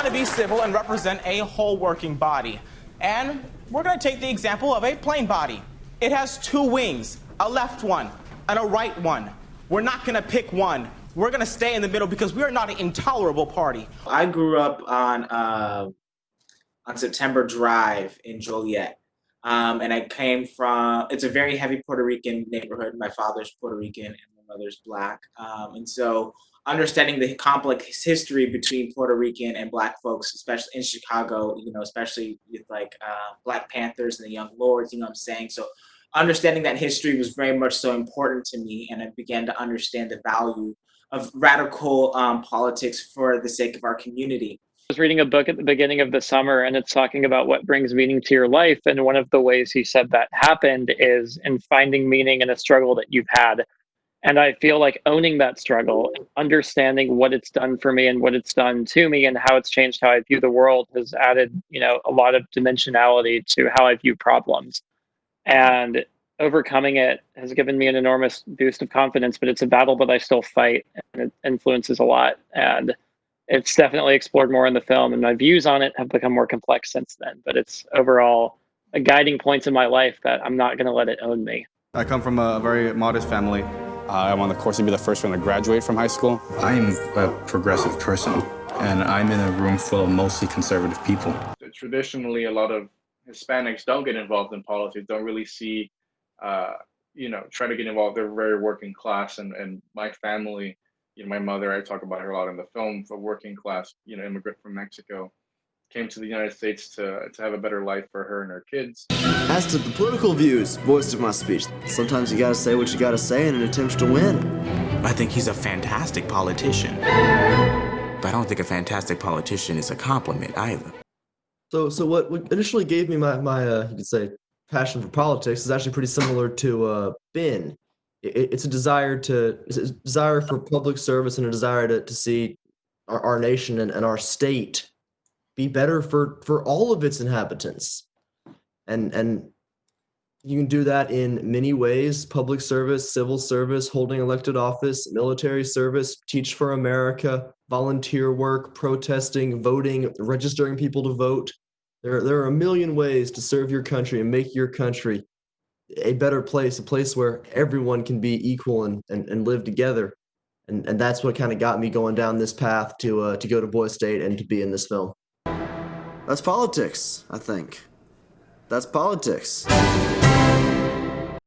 to be civil and represent a whole working body. And we're going to take the example of a plane body. It has two wings, a left one and a right one. We're not going to pick one. We're going to stay in the middle because we are not an intolerable party. I grew up on September Drive in Joliet. And I came from, it's a very heavy Puerto Rican neighborhood. My father's Puerto Rican and my mother's Black. And so understanding the complex history between Puerto Rican and Black folks, especially in Chicago, you know, especially with like Black Panthers and the Young Lords, you know what I'm saying? So understanding that history was very much so important to me. And I began to understand the value of radical politics for the sake of our community. I was reading a book at the beginning of the summer, and it's talking about what brings meaning to your life. And one of the ways he said that happened is in finding meaning in a struggle that you've had. And I feel like owning that struggle, understanding what it's done for me and what it's done to me and how it's changed how I view the world has added, you know, a lot of dimensionality to how I view problems. And overcoming it has given me an enormous boost of confidence, but it's a battle that I still fight, and it influences a lot. And it's definitely explored more in the film, and my views on it have become more complex since then. But it's overall a guiding point in my life that I'm not going to let it own me. I come from a very modest family. I'm on the course to be the first one to graduate from high school. I'm a progressive person, and I'm in a room full of mostly conservative people. Traditionally, a lot of Hispanics don't get involved in politics, don't really see, you know, try to get involved. They're very working class, and my family, you know, my mother, I talk about her a lot in the film, a working class, you know, immigrant from Mexico, came to the United States to have a better life for her and her kids. As to the political views voiced in my speech, sometimes you gotta say what you gotta say in an attempt to win. I think he's a fantastic politician. But I don't think a fantastic politician is a compliment either. So what initially gave me my you could say, passion for politics is actually pretty similar to Ben. It's a desire for public service and a desire to see our nation and our state be better for all of its inhabitants. And you can do that in many ways: public service, civil service, holding elected office, military service, Teach for America, volunteer work, protesting, voting, registering people to vote. There are a million ways to serve your country and make your country a better place, a place where everyone can be equal and live together. And that's what kind of got me going down this path to go to Boise State and to be in this film. That's politics, I think. That's politics.